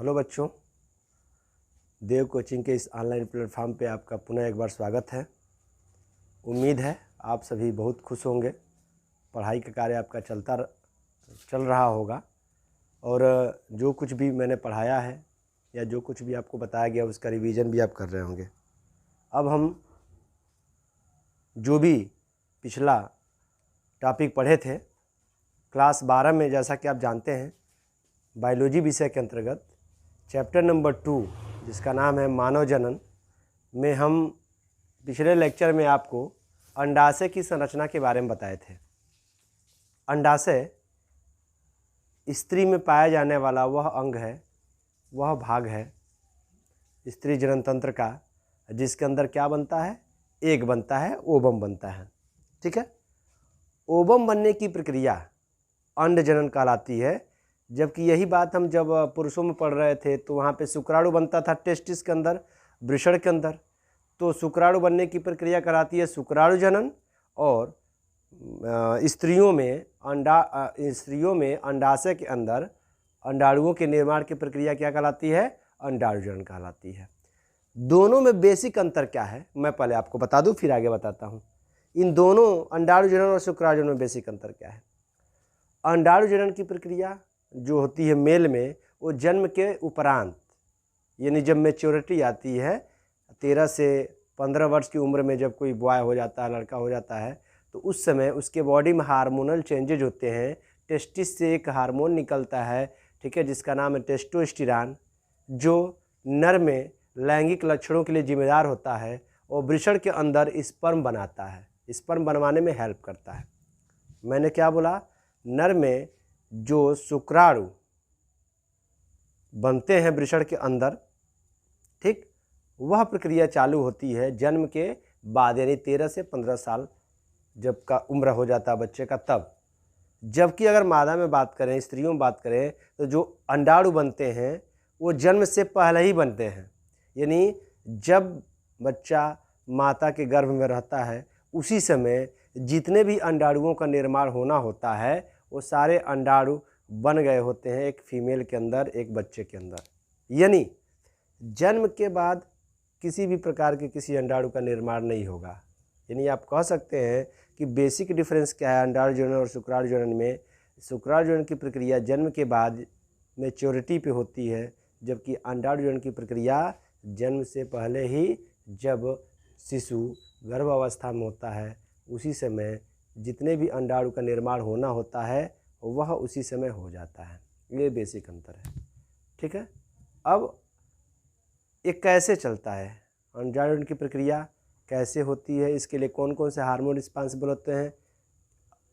Hello बच्चों, देव coaching के इस ऑनलाइन प्लेटफॉर्म पे आपका पुनः एक बार स्वागत है। उम्मीद है आप सभी बहुत खुश होंगे। पढ़ाई का कार्य आपका चल रहा होगा और जो कुछ भी मैंने पढ़ाया है या जो कुछ भी आपको बताया गया उसका रिवीजन भी आप कर रहे होंगे। अब हम जो भी पिछला टॉपिक पढ़े थे क्लास 12 में, जैसा कि आप जानते हैं, बायोलॉजी विषय के अंतर्गत चैप्टर नंबर 2 जिसका नाम है मानव जनन में हम पिछले लेक्चर में आपको अंडाशय की संरचना के बारे में बताए थे। अंडाशय स्त्री में पाया जाने वाला वह अंग है, वह भाग है स्त्री जनन तंत्र का जिसके अंदर क्या बनता है, एग बनता है, ओवम बनता है। ठीक है, ओवम बनने की प्रक्रिया अंड जनन कहलाती है। जबकि यही बात हम जब पुरुषों में पढ़ रहे थे तो वहाँ पे शुक्राणु बनता था टेस्टिस के अंदर, वृषण के अंदर। तो शुक्राणु बनने की प्रक्रिया कराती है शुक्राणु जनन, और स्त्रियों में अंडाशय के अंदर अंडाणुओं के निर्माण की प्रक्रिया क्या कहलाती है, अंडाणु जनन कहलाती है। दोनों में बेसिक अंतर क्या है मैं पहले आपको बता दूं, फिर आगे बताता हूँ। इन दोनों अंडाणु जनन और शुक्राणु जनन में बेसिक अंतर क्या है। अंडाणु जनन की प्रक्रिया जो होती है मेल में, वो जन्म के उपरांत, यानी जब मैच्योरिटी आती है 13 से 15 वर्ष की उम्र में, जब कोई बॉय हो जाता है, लड़का हो जाता है, तो उस समय उसके बॉडी में हार्मोनल चेंजेज होते हैं। टेस्टिस से एक हार्मोन निकलता है, ठीक है, जिसका नाम है टेस्टोस्टेरोन, जो नर में लैंगिक लक्षणों के लिए जिम्मेदार होता है और वृषण के अंदर स्पर्म बनाता है, स्पर्म बनवाने में हेल्प करता है। मैंने क्या बोला, नर में जो शुक्राणु बनते हैं वृषण के अंदर, ठीक, वह प्रक्रिया चालू होती है जन्म के बाद, यानी 13 से 15 साल जब का उम्र हो जाता है बच्चे का, तब। जबकि अगर मादा में बात करें, स्त्रियों में बात करें, तो जो अंडाणु बनते हैं वो जन्म से पहले ही बनते हैं। यानी जब बच्चा माता के गर्भ में रहता है उसी समय जितने भी अंडाणुओं का निर्माण होना होता है वो सारे अंडाणु बन गए होते हैं एक फीमेल के अंदर, एक बच्चे के अंदर। यानी जन्म के बाद किसी भी प्रकार के किसी अंडाणु का निर्माण नहीं होगा। यानी आप कह सकते हैं कि बेसिक डिफरेंस क्या है अंडाणु जनन और शुक्राणु जनन में। शुक्राणु जनन की प्रक्रिया जन्म के बाद मैच्योरिटी पे होती है, जबकि अंडाणु जनन की प्रक्रिया जन्म से पहले ही, जब शिशु गर्भावस्था में होता है उसी समय जितने भी अंडाणु का निर्माण होना होता है वह उसी समय हो जाता है। ये बेसिक अंतर है। ठीक है, अब ये कैसे चलता है, अंडाणु जनन की प्रक्रिया कैसे होती है, इसके लिए कौन कौन से हार्मोन रिस्पॉन्सिबल होते हैं,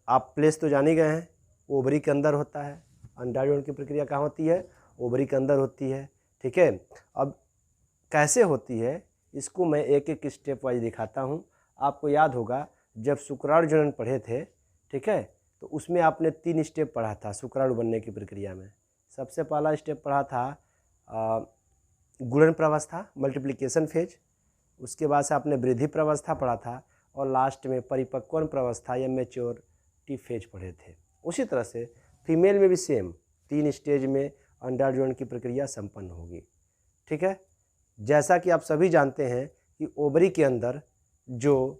आप प्लेस तो जान ही गए हैं, ओवरी के अंदर होता है। अंडाणु जनन की प्रक्रिया कहाँ होती है, ओवरी के अंदर होती है। ठीक है, अब कैसे होती है इसको मैं एक एक स्टेप वाइज दिखाता हूँ। आपको याद होगा जब शुक्राणु जनन पढ़े थे, ठीक है, तो उसमें आपने 3 स्टेप पढ़ा था शुक्राणु बनने की प्रक्रिया में। सबसे पहला स्टेप पढ़ा था गुणन प्रावस्था, मल्टीप्लिकेशन फेज। उसके बाद से आपने वृद्धि प्रावस्था पढ़ा था और लास्ट में परिपक्वन प्रावस्था या मैच्योरिटी फेज पढ़े थे। उसी तरह से फीमेल में भी सेम 3 स्टेज में अंडाणु जनन की प्रक्रिया संपन्न होगी। ठीक है, जैसा कि आप सभी जानते हैं कि ओवरी के अंदर जो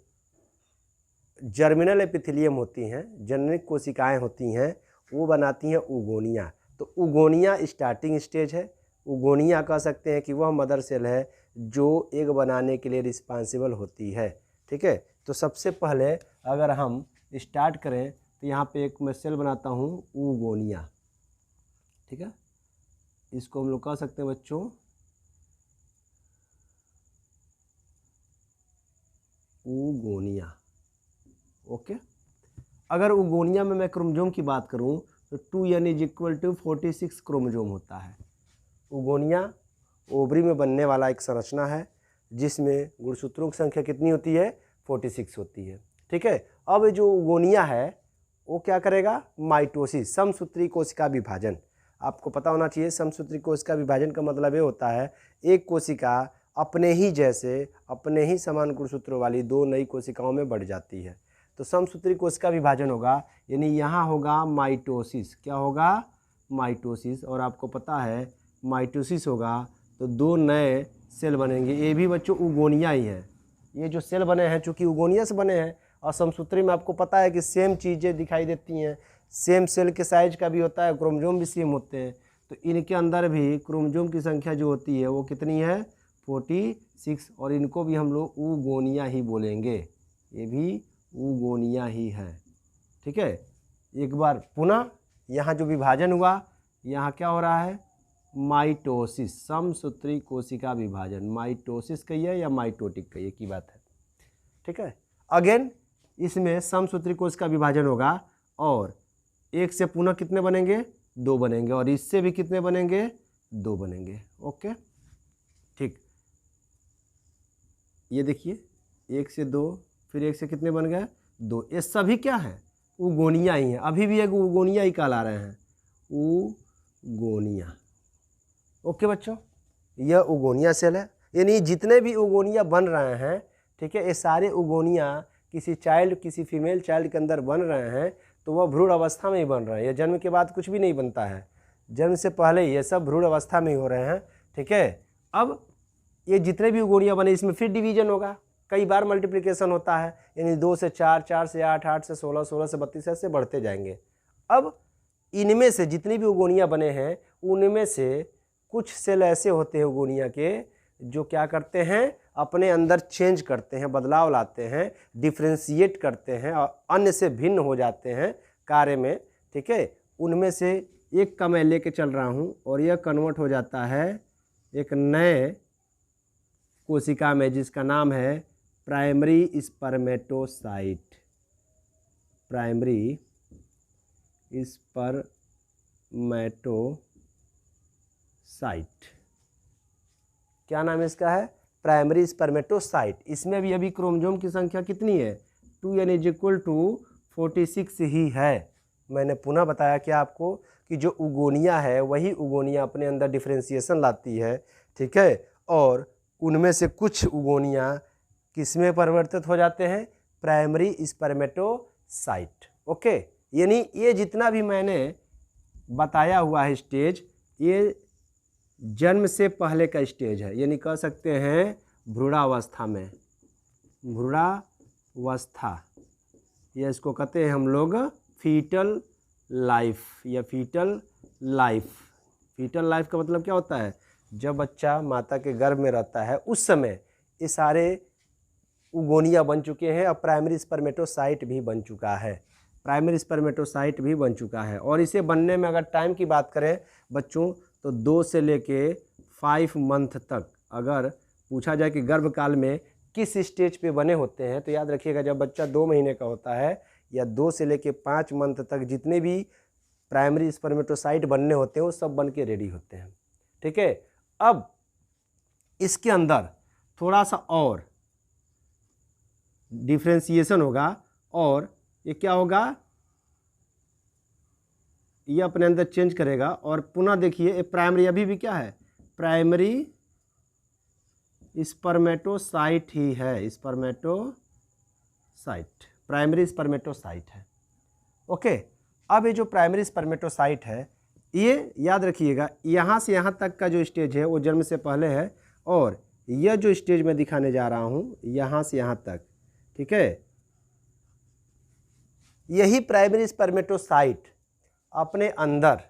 जर्मिनल एपिथेलियम होती हैं, जननिक कोशिकाएं होती हैं, वो बनाती हैं उगोनिया। तो उगोनिया स्टार्टिंग स्टेज है। उगोनिया कह सकते हैं कि वह मदर सेल है जो एग बनाने के लिए रिस्पॉन्सिबल होती है। ठीक है, तो सबसे पहले अगर हम स्टार्ट करें तो यहाँ पे एक मैं सेल बनाता हूँ उगोनिया। ठीक है, इसको हम लोग कह सकते हैं बच्चों उगोनिया। ओके, अगर उगोनिया में मैं क्रोमोजोम की बात करूं तो 2n=46 क्रोमोजोम होता है। उगोनिया ओवरी में बनने वाला एक संरचना है जिसमें गुणसूत्रों की संख्या कितनी होती है, 46 होती है। ठीक है, अब जो उगोनिया है वो क्या करेगा, माइटोसिस, समसूत्री कोशिका विभाजन। आपको पता होना चाहिए समसूत्री कोशिका विभाजन का मतलब ये होता है एक कोशिका अपने ही जैसे, अपने ही समान गुणसूत्रों वाली 2 नई कोशिकाओं में बढ़ जाती है। तो समसूत्री कोशिका विभाजन होगा, यानी यहाँ होगा माइटोसिस। क्या होगा, माइटोसिस। और आपको पता है माइटोसिस होगा तो 2 नए सेल बनेंगे। ये भी बच्चों उगोनिया ही है। ये जो सेल बने हैं चूँकि उगोनिया से बने हैं और समसूत्री में आपको पता है कि सेम चीज़ें दिखाई देती हैं, सेम सेल के साइज का भी होता है, क्रोमोसोम भी सेम होते हैं, तो इनके अंदर भी क्रोमोसोम की संख्या जो होती है वो कितनी है 46, और इनको भी हम लोग उगोनिया ही बोलेंगे। ये भी उगोनिया ही है। ठीक है, एक बार पुनः यहाँ जो विभाजन हुआ, यहाँ क्या हो रहा है माइटोसिस, समसूत्री कोशिका विभाजन। माइटोसिस कहिए या माइटोटिक कहिए की बात है। ठीक है, अगेन इसमें समसूत्री कोशिका विभाजन होगा और एक से पुनः कितने बनेंगे 2 बनेंगे, और इससे भी कितने बनेंगे 2 बनेंगे। ओके ठीक, ये देखिए 1 से 2, फिर 1 से कितने बन गए 2। ये सभी क्या है उगोनिया ही है, अभी भी एक उगोनिया ही कहला रहे हैं, उगोनिया। ओके बच्चों, यह उगोनिया सेल है, यानी जितने भी उगोनिया बन रहे हैं, ठीक है, ये सारे उगोनिया किसी चाइल्ड, किसी फीमेल चाइल्ड के अंदर बन रहे हैं तो वह भ्रूण अवस्था में ही बन रहे हैं। यह जन्म के बाद कुछ भी नहीं बनता है, जन्म से पहले ही ये सब भ्रूण अवस्था में ही हो रहे हैं। ठीक है, अब ये जितने भी उगोनिया बने इसमें फिर डिवीजन होगा, कई बार मल्टीप्लिकेशन होता है, यानी 2 से 4, 4 से 8, 8 से 16, 16 से 32 ऐसे बढ़ते जाएंगे। अब इनमें से जितनी भी उगोनिया बने हैं उनमें से कुछ सेल ऐसे होते हैं उगोनिया के जो क्या करते हैं अपने अंदर चेंज करते हैं, बदलाव लाते हैं, डिफ्रेंशिएट करते हैं और अन्य से भिन्न हो जाते हैं कार्य में। ठीक है, उनमें से एक का मैं लेके चल रहा हूँ और यह कन्वर्ट हो जाता है एक नए कोशिका में जिसका नाम है प्राइमरी स्पर्मेटोसाइट। प्राइमरी स्पर्मेटोसाइट, क्या नाम है इसका है प्राइमरी स्पर्मेटोसाइट। इसमें भी अभी क्रोमोसोम की संख्या कितनी है 2n=46 ही है। मैंने पुनः बताया कि आपको कि जो उगोनिया है वही उगोनिया अपने अंदर डिफ्रेंशिएशन लाती है। ठीक है, और उनमें से कुछ उगोनिया किसमें परिवर्तित हो जाते हैं प्राइमरी स्पर्मेटोसाइट। ओके, यानी ये जितना भी मैंने बताया हुआ है स्टेज, ये जन्म से पहले का स्टेज है, यानी कह सकते हैं भ्रूणावस्था में, भ्रूणावस्था, या इसको कहते हैं हम लोग फीटल लाइफ या फीटल लाइफ। फीटल लाइफ का मतलब क्या होता है जब बच्चा माता के गर्भ में रहता है उस समय ये सारे उगोनिया बन चुके हैं और प्राइमरी स्पर्मेटोसाइट भी बन चुका है, प्राइमरी स्पर्मेटोसाइट भी बन चुका है। और इसे बनने में अगर टाइम की बात करें बच्चों तो 2 से लेके 5 मंथ तक, अगर पूछा जाए कि गर्भकाल में किस स्टेज पे बने होते हैं तो याद रखिएगा जब बच्चा 2 महीने का होता है या 2 से लेके 5 मंथ तक जितने भी प्राइमरी स्पर्मेटोसाइट बनने होते हैं वो सब बन के रेडी होते हैं। ठीक है, अब इसके अंदर थोड़ा सा और डिफ्रेंशिएशन होगा और ये क्या होगा ये अपने अंदर चेंज करेगा और पुनः देखिए ये प्राइमरी अभी भी क्या है प्राइमरी स्पर्मेटोसाइट ही है, स्पर्मेटोसाइट, प्राइमरी स्पर्मेटोसाइट है। ओके, अब ये जो प्राइमरी स्पर्मेटोसाइट है ये याद रखिएगा यहाँ से यहाँ तक का जो स्टेज है वो जन्म से पहले है और यह जो स्टेज मैं दिखाने जा रहा हूँ यहाँ से यहाँ तक, ठीक है, यही प्राइमरी स्पर्मेटोसाइट अपने अंदर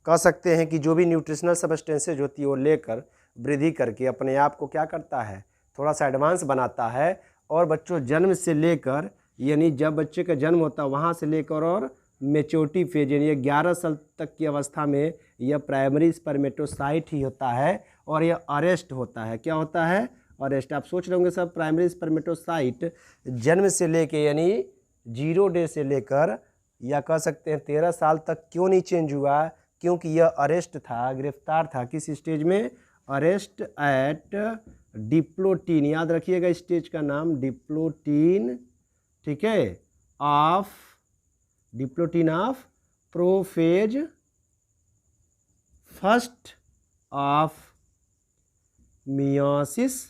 कह सकते हैं कि जो भी न्यूट्रिशनल सब्सटेंसेज होती है वो लेकर वृद्धि करके अपने आप को क्या करता है थोड़ा सा एडवांस बनाता है। और बच्चों जन्म से लेकर यानी जब बच्चे का जन्म होता है वहाँ से लेकर और मेच्योरिटी फेज यानी 11 साल तक की अवस्था में यह प्राइमरी स्पर्मेटोसाइट ही होता है और यह अरेस्ट होता है। क्या होता है अरेस्ट। आप सोच रहे होंगे सब प्राइमरी स्पर्मेटोसाइट जन्म से लेके यानी 0 डे से लेकर या कह सकते हैं 13 साल तक क्यों नहीं चेंज हुआ, क्योंकि यह अरेस्ट था, गिरफ्तार था। किस स्टेज में अरेस्ट एट डिप्लोटीन, याद रखिएगा स्टेज का नाम डिप्लोटीन, ठीक है, of diplotene of prophase first of meiosis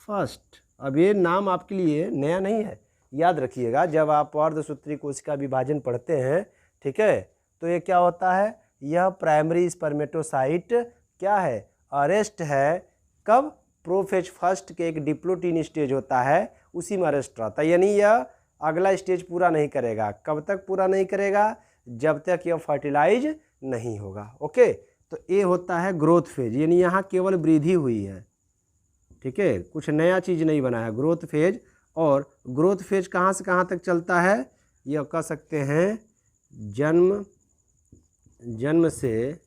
first. अब ये नाम आपके लिए नया नहीं है, याद रखिएगा जब आप अर्धसूत्री कोशिका विभाजन पढ़ते हैं, ठीक है, तो ये क्या होता है यह प्राइमरी स्पर्मेटोसाइट क्या है, अरेस्ट है। कब, प्रोफेज फर्स्ट के एक डिप्लोटीन स्टेज होता है उसी में अरेस्ट रहता है, यानी यह अगला स्टेज पूरा नहीं करेगा। कब तक पूरा नहीं करेगा, जब तक यह फर्टिलाइज नहीं होगा। ओके, तो ये होता है ग्रोथ फेज, यानी यहाँ केवल वृद्धि हुई है, ठीक है, कुछ नया चीज़ नहीं बना है, ग्रोथ फेज। और ग्रोथ फेज कहाँ से कहाँ तक चलता है, यह कह सकते हैं जन्म से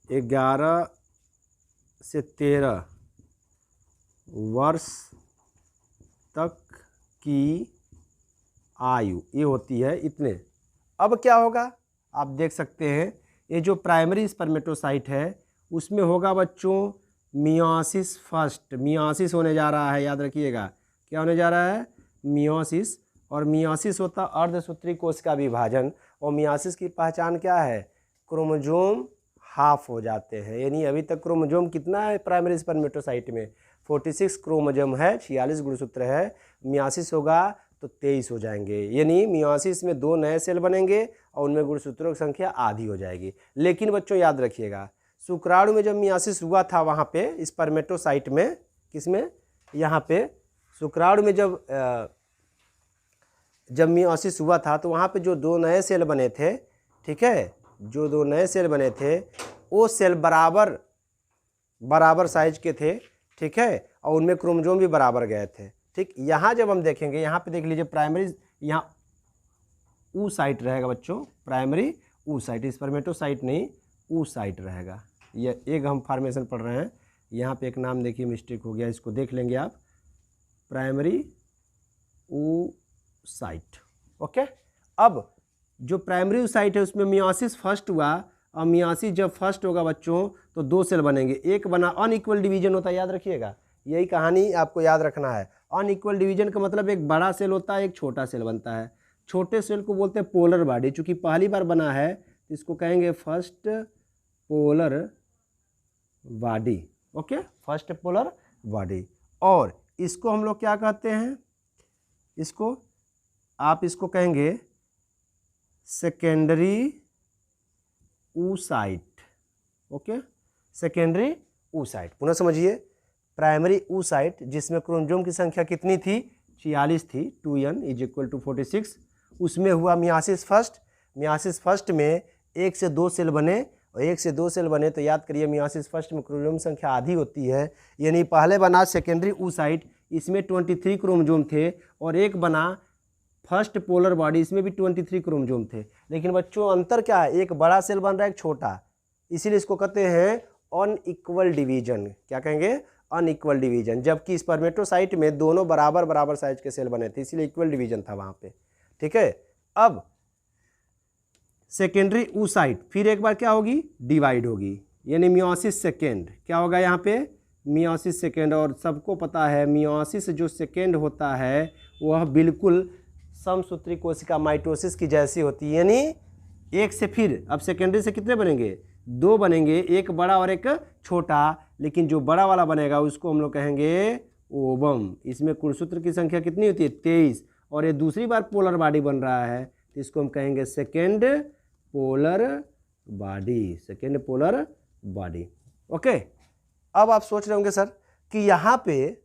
11 से 13 वर्ष तक की आयु, ये होती है इतने। अब क्या होगा, आप देख सकते हैं ये जो प्राइमरी स्पर्मेटोसाइट है उसमें होगा बच्चों मियोसिस फर्स्ट, मियोसिस होने जा रहा है, याद रखिएगा क्या होने जा रहा है, मियोसिस। और मियोसिस होता अर्धसूत्री कोश का विभाजन, और मियोसिस की पहचान क्या है, क्रोमोजोम हाफ हो जाते हैं, यानी अभी तक क्रोमोजोम कितना है प्राइमरी स्पर्मेटोसाइट में, 46 क्रोमोजोम है, 46 गुणसूत्र है। मियोसिस होगा तो 23 हो जाएंगे, यानी मियोसिस में 2 नए सेल बनेंगे और उनमें गुणसूत्रों की संख्या आधी हो जाएगी। लेकिन बच्चों याद रखिएगा, शुक्राणु में जब मियोसिस हुआ था वहाँ पे स्पर्मेटोसाइट में, किसमें, यहाँ पे शुक्राणु में जब मियोसिस हुआ था तो वहाँ पे जो 2 नए सेल बने थे, ठीक है, जो 2 नए सेल बने थे वो सेल बराबर साइज के थे, ठीक है, और उनमें क्रोमोजोम भी बराबर गए थे। ठीक, यहाँ जब हम देखेंगे, यहाँ पे देख लीजिए प्राइमरी, यहाँ ऊ साइट रहेगा बच्चों, प्राइमरी ऊ साइट, स्पर्मेटोसाइट नहीं, ऊ साइट रहेगा। ये एक हम फॉर्मेशन पढ़ रहे हैं, यहाँ पे एक नाम देखिए मिस्टेक हो गया, इसको देख लेंगे आप, प्राइमरी ऊ साइट। ओके, अब जो प्राइमरी ऊ साइट है उसमें मियोसिस फर्स्ट हुआ, और मियोसिस जब फर्स्ट होगा बच्चों तो 2 सेल बनेंगे, एक बना, अनइक्वल डिवीजन होता है, याद रखिएगा, यही कहानी आपको याद रखना है। अनइक्वल डिवीजन का मतलब एक बड़ा सेल होता है, एक छोटा सेल बनता है। छोटे सेल को बोलते हैं पोलर बॉडी, चूँकि पहली बार बना है तो इसको कहेंगे first polar body. Okay, first polar body. और इसको हम लोग क्या कहते हैं, इसको आप इसको कहेंगे secondary oocyte. Okay, secondary oocyte. पुनः समझिए, प्राइमरी ऊसाइट जिसमें क्रोमोजोम की संख्या कितनी थी, 46 थी, 2n = 46, उसमें हुआ मियोसिस फर्स्ट। मियोसिस फर्स्ट में 1 से 2 सेल बने, और 1 से 2 सेल बने तो याद करिए मियोसिस फर्स्ट में क्रोमोजोम संख्या आधी होती है, यानी पहले बना सेकेंडरी ऊसाइट, इसमें 23 क्रोमोजोम थे, और एक बना फर्स्ट पोलर बॉडी, इसमें भी 23 क्रोमोजोम थे। लेकिन बच्चों अंतर क्या है, एक बड़ा सेल बन रहा है, एक छोटा, इसीलिए इसको कहते हैं अनइक्वल डिवीजन। क्या कहेंगे, अनइक्वल डिवीजन। जबकि स्पर्मेटोसाइट में दोनों बराबर साइज के सेल बने थे, इसीलिए इक्वल डिवीजन था वहाँ पे। ठीक है, अब सेकेंडरी ऊसाइट फिर एक बार क्या होगी, डिवाइड होगी, यानी मियोसिस सेकेंड। क्या होगा यहाँ पे, मियोसिस सेकेंड। और सबको पता है मियोसिस जो सेकेंड होता है वह बिल्कुल समसूत्री कोशिका माइटोसिस की जैसी होती है, यानी एक से फिर, अब सेकेंडरी से कितने बनेंगे, 2 बनेंगे, एक बड़ा और एक छोटा, लेकिन जो बड़ा वाला बनेगा उसको हम लोग कहेंगे ओवम। इसमें गुणसूत्र की संख्या कितनी होती है, 23, और ये दूसरी बार पोलर बॉडी बन रहा है तो इसको हम कहेंगे second polar body, second polar body. Okay, अब आप सोच रहे होंगे सर कि यहाँ पे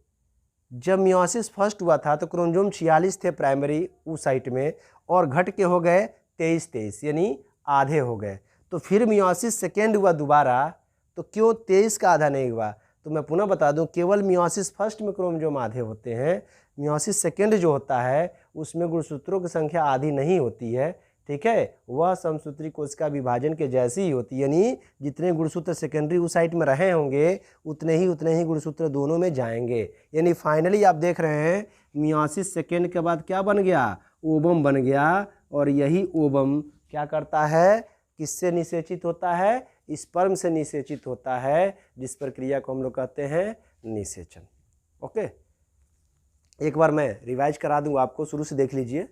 जब मियोसिस फर्स्ट हुआ था तो क्रोमोजोम 46 थे प्राइमरी ऊसाइट में, और घट के हो गए 23, यानी आधे हो गए। तो फिर मियोसिस सेकेंड हुआ दोबारा, तो क्यों 23 का आधा नहीं हुआ, तो मैं पुनः बता दूं, केवल मियोसिस फर्स्ट में क्रोमोजोम आधे होते हैं, मियोसिस सेकेंड जो होता है उसमें गुणसूत्रों की संख्या आधी नहीं होती है। ठीक है, वह समसूत्री कोशिका विभाजन के जैसी ही होती है, यानी जितने गुणसूत्र सेकेंडरी ऊसाइट में रहे होंगे उतने ही गुणसूत्र दोनों में जाएंगे। यानी फाइनली आप देख रहे हैं मियोसिस सेकेंड के बाद क्या बन गया, ओवम बन गया, और यही ओवम क्या करता है, किससे निषेचित होता है, स्पर्म से निषेचित होता है, जिस प्रक्रिया को हम लोग कहते हैं निषेचन। ओके, एक बार मैं रिवाइज करा दूं आपको, शुरू से देख लीजिए।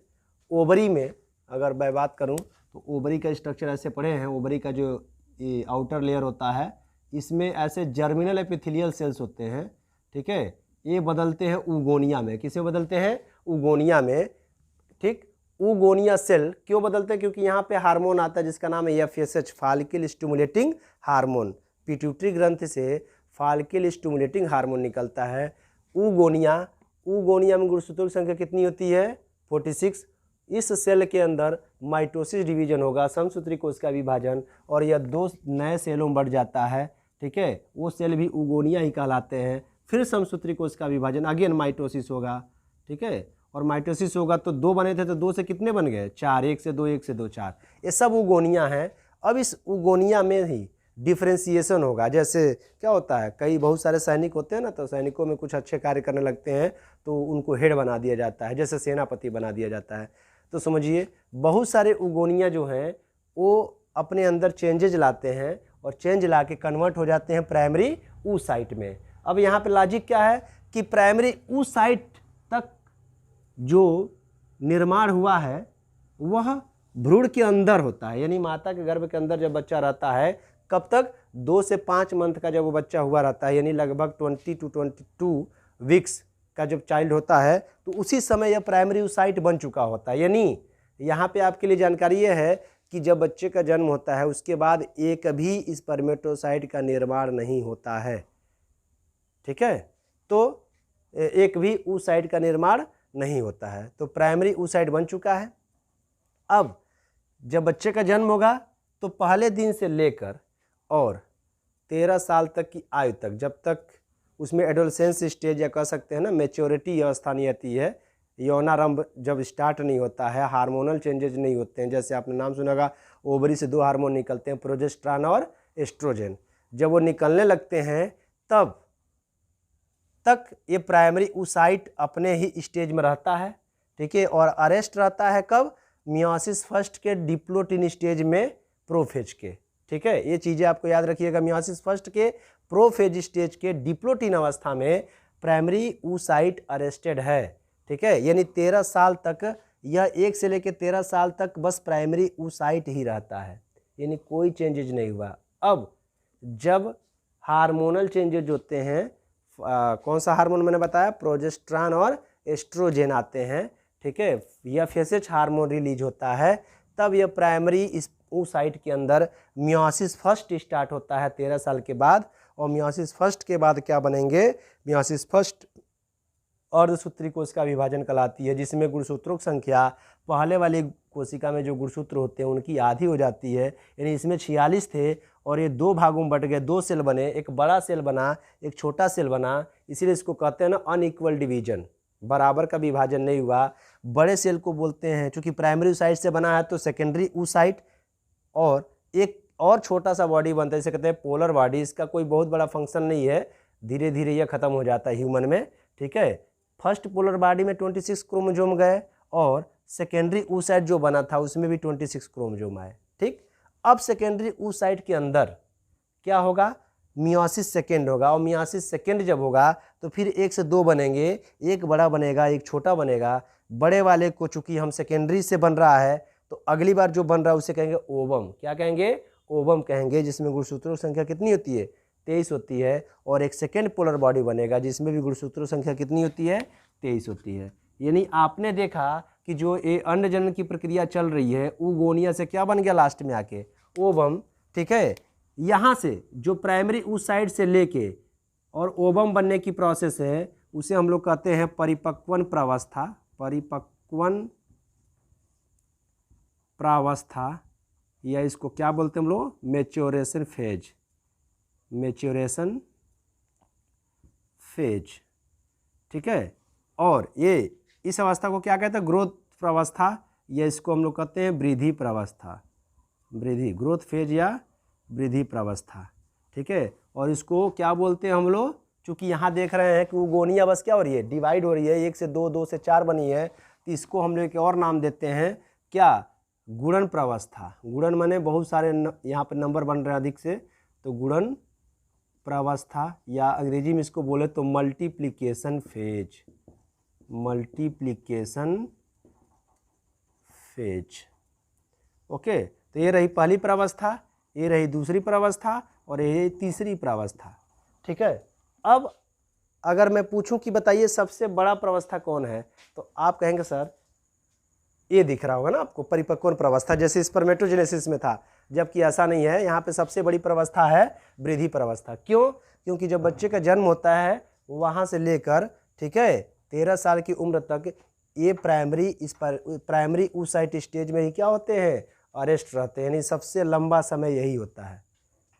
ओवरी में अगर मैं बात करूं तो ओवरी का स्ट्रक्चर ऐसे पढ़े हैं, ओवरी का जो ये आउटर लेयर होता है इसमें ऐसे जर्मिनल एपिथेलियल सेल्स होते हैं। ठीक है, ये बदलते हैं उगोनिया में, किसे बदलते हैं, उगोनिया में। ठीक, ऊगोनिया सेल क्यों बदलते हैं? क्योंकि यहाँ पे हार्मोन आता है जिसका नाम है FSH, follicle stimulating hormone. Pituitary ग्रंथि से फॉलिकल स्टिमुलेटिंग हार्मोन निकलता है। ऊगोनिया में गुणसूत्रों की संख्या कितनी होती है? 46। इस सेल के अंदर माइटोसिस डिवीजन होगा, समसूत्री कोश का विभाजन, और यह 2 नए सेलों में बढ़ जाता है। ठीक है, वो सेल भी ऊगोनिया ही कहलाते हैं। फिर समसूत्री कोश का विभाजन, अगेन माइटोसिस होगा। ठीक है, और माइटोसिस होगा तो 2 बने थे तो 2 से कितने बन गए? 4, 1 से 2, 1 से 2, 4। ये सब ऊगोनिया हैं। अब इस ऊगोनिया में ही डिफ्रेंसिएशन होगा। जैसे क्या होता है, कई बहुत सारे सैनिक होते हैं ना, तो सैनिकों में कुछ अच्छे कार्य करने लगते हैं तो उनको हेड बना दिया जाता है, जैसे सेनापति बना दिया जाता है। तो समझिए बहुत सारे ऊगोनिया जो हैं वो अपने अंदर चेंजेज लाते हैं और चेंज ला के कन्वर्ट हो जाते हैं प्राइमरी oocyte में। अब यहाँ पे लॉजिक क्या है कि प्राइमरी oocyte तक जो निर्माण हुआ है वह भ्रूण के अंदर होता है, यानी माता के गर्भ के अंदर जब बच्चा रहता है, कब तक? 2 से 5 मंथ का जब वो बच्चा हुआ रहता है, यानी लगभग 20 to 22 वीक्स का जब चाइल्ड होता है, तो उसी समय यह प्राइमरी oocyte बन चुका होता है। यानी यहाँ पे आपके लिए जानकारी ये है कि जब बच्चे का जन्म होता है उसके बाद एक भी स्पर्मेटोसाइट का निर्माण नहीं होता है। ठीक है, तो एक भी oocyte का निर्माण नहीं होता है, तो प्राइमरी oocyte बन चुका है। अब जब बच्चे का जन्म होगा तो पहले दिन से लेकर और 13 साल तक की आयु तक, जब तक उसमें एडोलसेंस स्टेज या कह सकते हैं ना मैच्योरिटी अवस्था नहीं आती है, यौनारंभ जब स्टार्ट नहीं होता है, हार्मोनल चेंजेज नहीं होते हैं, जैसे आपने नाम सुना होगा ओवरी से 2 हार्मोन निकलते हैं, प्रोजेस्टेरॉन और एस्ट्रोजन। जब वो निकलने लगते हैं तब तक ये प्राइमरी oocyte अपने ही स्टेज में रहता है। ठीक है, और अरेस्ट रहता है कब? मियोसिस फर्स्ट के डिप्लोटिन स्टेज में प्रोफेज के। ठीक है, ये चीज़ें आपको याद रखिएगा। मियोसिस फर्स्ट के प्रोफेज स्टेज के डिप्लोटिन अवस्था में प्राइमरी oocyte अरेस्टेड है। ठीक है, यानी 13 साल तक यह 1 से लेकर 13 साल तक बस प्राइमरी oocyte ही रहता है, यानी कोई चेंजेज नहीं हुआ। अब जब हार्मोनल चेंजेज होते हैं, कौन सा हार्मोन मैंने बताया? प्रोजेस्टेरॉन और एस्ट्रोजन आते हैं। ठीक है, यह FSH हार्मोन रिलीज होता है, तब यह प्राइमरी इस oocyte के अंदर मियोसिस फर्स्ट स्टार्ट होता है 13 साल के बाद। और मियोसिस फर्स्ट के बाद क्या बनेंगे? मियोसिस फर्स्ट अर्धसूत्री कोश का विभाजन कहलाती है, जिसमें गुणसूत्रों की संख्या पहले वाली कोशिका में जो गुणसूत्र होते हैं उनकी आधी हो जाती है, यानी इसमें 46 थे और ये 2 भागों में बट गए, 2 सेल बने, एक बड़ा सेल बना, एक छोटा सेल बना, इसीलिए इसको कहते हैं ना अनइक्वल डिवीजन, बराबर का विभाजन नहीं हुआ। बड़े सेल को बोलते हैं, चूँकि प्राइमरी oocyte से बना है तो सेकेंडरी oocyte, और एक और छोटा सा बॉडी बनता है जिसे कहते हैं पोलर बॉडी। इसका कोई बहुत बड़ा फंक्शन नहीं है, धीरे धीरे यह खत्म हो जाता है ह्यूमन में। ठीक है, फर्स्ट पोलर बॉडी में 26 क्रोमोजोम गए और सेकेंडरी oocyte जो बना था उसमें भी 26 क्रोमोजोम आए। ठीक, अब सेकेंडरी oocyte के अंदर क्या होगा? मियोसिस सेकेंड होगा, और मियोसिस सेकेंड जब होगा तो फिर 1 से 2 बनेंगे, एक बड़ा बनेगा, एक छोटा बनेगा। बड़े वाले को चूंकि हम सेकेंडरी से बन रहा है तो अगली बार जो बन रहा है उसे कहेंगे ओवम। क्या कहेंगे? ओवम कहेंगे, जिसमें गुणसूत्रों की संख्या कितनी होती है? 23 होती है। और एक सेकेंड पोलर बॉडी बनेगा जिसमें भी गुणसूत्रों संख्या कितनी होती है? 23 होती है। यानी आपने देखा कि जो ये अंडजनन की प्रक्रिया चल रही है, ऊगोनिया से क्या बन गया लास्ट में आके? ओवम। ठीक है, यहाँ से जो प्राइमरी oocyte से लेके और ओवम बनने की प्रोसेस है उसे हम लोग कहते हैं परिपक्वन प्रावस्था। परिपक्वन प्रावस्था, या इसको क्या बोलते हैं हम लोग? Maturation phase. Maturation phase. ठीक है, और ये इस अवस्था को क्या कहते हैं? ग्रोथ प्रावस्था, या इसको हम लोग कहते हैं वृद्धि प्रावस्था। वृद्धि, ग्रोथ फेज या वृद्धि प्रावस्था। ठीक है, और इसको क्या बोलते हैं हम लोग? चूँकि यहाँ देख रहे हैं कि ऊगोनिया बस क्या हो रही है? डिवाइड हो रही है, 1 से 2, 2 से 4 बनी है, तो इसको हम लोग एक और नाम देते हैं क्या? गुणन प्रावस्था। गुणन माने बहुत सारे यहाँ पर नंबर बन रहे हैं अधिक से, तो गुणन प्रावस्था, या अंग्रेजी में इसको बोले तो multiplication phase. Multiplication phase. Okay, तो ये रही पहली प्रावस्था, ये रही दूसरी प्रावस्था, और ये तीसरी प्रावस्था। ठीक है, अब अगर मैं पूछूं कि बताइए सबसे बड़ा प्रावस्था कौन है, तो आप कहेंगे सर ये दिख रहा होगा ना आपको, परिपक्वन प्रवस्था, जैसे स्पर्मेटोजेनेसिस में था, जबकि ऐसा नहीं है। यहाँ पे सबसे बड़ी प्रवस्था है वृद्धि प्रवस्था। क्यों? क्योंकि जब बच्चे का जन्म होता है वहाँ से लेकर, ठीक है, 13 साल की उम्र तक ये प्राइमरी oocyte स्टेज में ही क्या होते हैं, अरेस्ट रहते हैं, यानी सबसे लंबा समय यही होता है।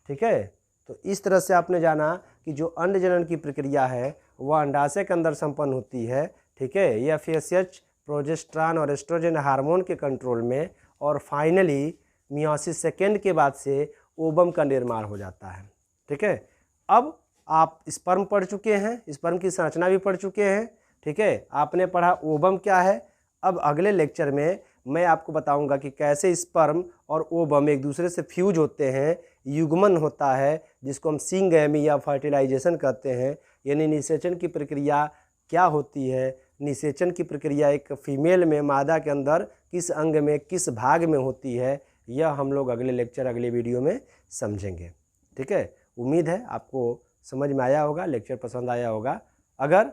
ठीक है, तो इस तरह से आपने जाना कि जो अंड जनन की प्रक्रिया है वह अंडाशय के अंदर संपन्न होती है। ठीक है, यह FSH, प्रोजेस्टेरॉन और एस्ट्रोजन हार्मोन के कंट्रोल में, और फाइनली मियोसिस सेकेंड के बाद से ओवम का निर्माण हो जाता है। ठीक है, अब आप स्पर्म पढ़ चुके हैं, स्पर्म की संरचना भी पढ़ चुके हैं। ठीक है, आपने पढ़ा ओवम क्या है। अब अगले लेक्चर में मैं आपको बताऊंगा कि कैसे स्पर्म और ओवम एक दूसरे से फ्यूज होते हैं, युग्मन होता है, जिसको हम सिंगैमी या फर्टिलाइजेशन कहते हैं, यानी निषेचन की प्रक्रिया क्या होती है। निषेचन की प्रक्रिया एक फीमेल में, मादा के अंदर किस अंग में, किस भाग में होती है, यह हम लोग अगले लेक्चर, अगले वीडियो में समझेंगे। ठीक है, उम्मीद है आपको समझ में आया होगा, लेक्चर पसंद आया होगा। अगर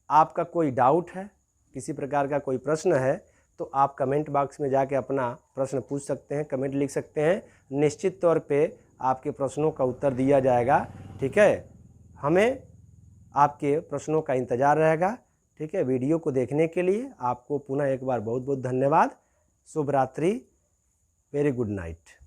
आपका कोई डाउट है, किसी प्रकार का कोई प्रश्न है, तो आप कमेंट बॉक्स में जाके अपना प्रश्न पूछ सकते हैं, कमेंट लिख सकते हैं। निश्चित तौर पे आपके प्रश्नों का उत्तर दिया जाएगा। ठीक है, हमें आपके प्रश्नों का इंतज़ार रहेगा। ठीक है, वीडियो को देखने के लिए आपको पुनः एक बार बहुत बहुत धन्यवाद। शुभ रात्रि, वेरी गुड नाइट।